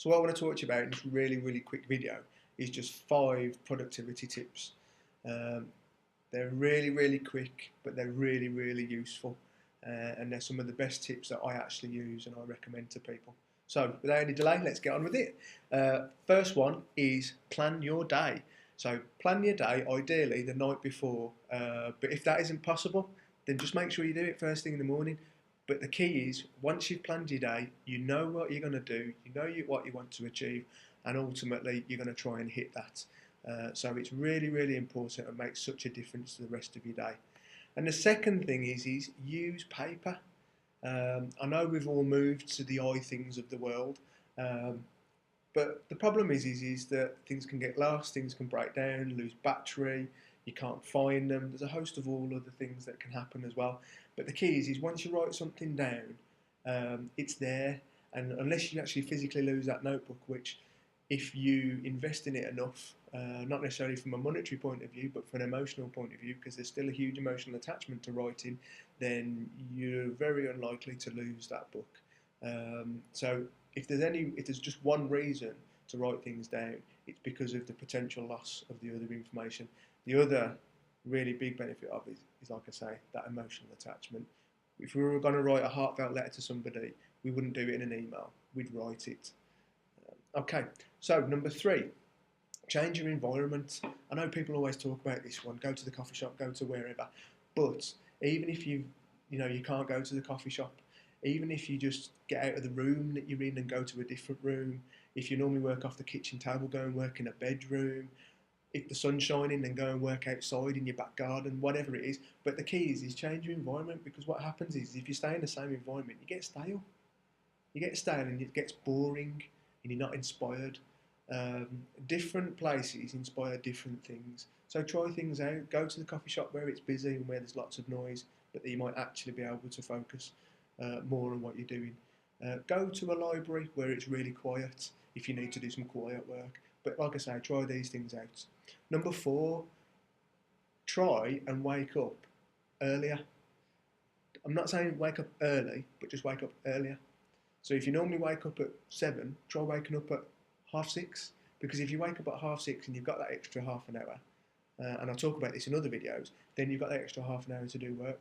So what I want to talk to you about in this really quick video is just 5 productivity tips. Um, they're really quick, but they're really useful. And they're some of the best tips that I actually use and I recommend to people. So without any delay, let's get on with it. First one is plan your day. So plan your day, ideally the night before. But if that isn't possible, then just make sure you do it first thing in the morning. But the key is, once you've planned your day, you know what you're going to do, you know what you want to achieve, and ultimately you're going to try and hit that. So it's really important and makes such a difference to the rest of your day. And the second thing is use paper. I know we've all moved to the iThings of the world, but the problem is that things can get lost, things can break down, lose battery, you can't find them. There's a host of all other things that can happen as well. But the key is once you write something down, it's there. And unless you actually physically lose that notebook, which if you invest in it enough, not necessarily from a monetary point of view, but from an emotional point of view, because there's still a huge emotional attachment to writing, then you're very unlikely to lose that book. So if there's just one reason to write things down, it's because of the potential loss of the other information. The other really big benefit of it is, like I say, that emotional attachment. If we were going to write a heartfelt letter to somebody, we wouldn't do it in an email, we'd write it. Okay, so number 3, change your environment. I know people always talk about this one, go to the coffee shop, go to wherever, but even if you can't go to the coffee shop, even if you just get out of the room that you're in and go to a different room, if you normally work off the kitchen table, go and work in a bedroom. If the sun's shining, then go and work outside in your back garden, whatever it is. But the key is change your environment, because what happens is if you stay in the same environment, you get stale. You get stale and it gets boring and you're not inspired. Different places inspire different things. So try things out. Go to the coffee shop where it's busy and where there's lots of noise, but that you might actually be able to focus more on what you're doing. Go to a library where it's really quiet if you need to do some quiet work. But like I say, try these things out. Number 4, try and wake up earlier. I'm not saying wake up early, but just wake up earlier. So if you normally wake up at 7, try waking up at 6:30. Because if you wake up at 6:30 and you've got that extra half an hour, and I'll talk about this in other videos, then you've got that extra half an hour to do work.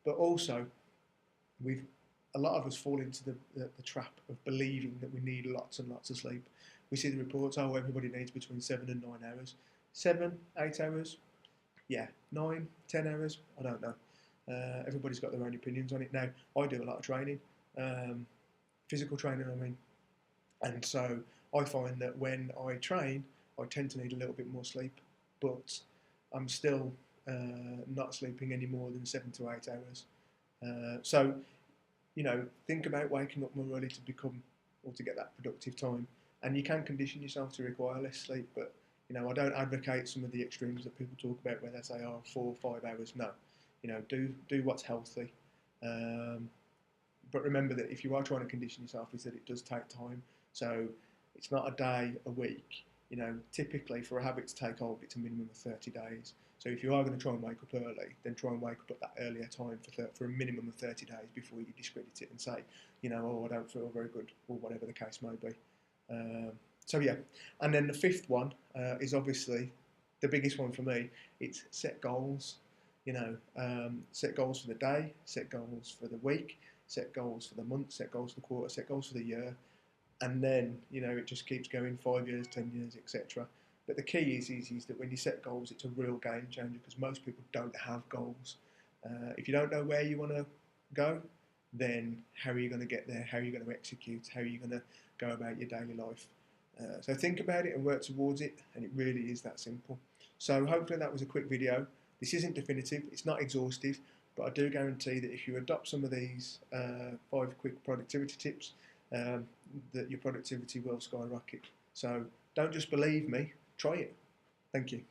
But also, a lot of us fall into the trap of believing that we need lots and lots of sleep. We see the reports, everybody needs between 7 and 9 hours. 7, 8 hours? Yeah. 9, 10 hours? I don't know. Everybody's got their own opinions on it. Now, I do a lot of training, physical training, I mean. And so I find that when I train, I tend to need a little bit more sleep, but I'm still not sleeping any more than 7 to 8 hours. So, think about waking up more early to get that productive time. And you can condition yourself to require less sleep, but I don't advocate some of the extremes that people talk about where they say, 4 or 5 hours. No, do what's healthy. But remember that if you are trying to condition yourself, is that it does take time. So it's not a day, a week. Typically for a habit to take hold, it's a minimum of 30 days. So if you are going to try and wake up early, then try and wake up at that earlier time for a minimum of 30 days before you discredit it and say, I don't feel very good, or whatever the case may be. So yeah, and then the 5th one is obviously the biggest one for me. It's set goals. Set goals for the day, set goals for the week, set goals for the month, set goals for the quarter, set goals for the year, and then it just keeps going 5 years, 10 years, etc. But the key is that when you set goals, it's a real game changer, because most people don't have goals. If you don't know where you want to go, then how are you going to get there? How are you going to execute? How are you going to go about your daily life? So think about it and work towards it, and it really is that simple. So hopefully that was a quick video. This isn't definitive, it's not exhaustive, but I do guarantee that if you adopt some of these 5 quick productivity tips, that your productivity will skyrocket. So don't just believe me, try it. Thank you.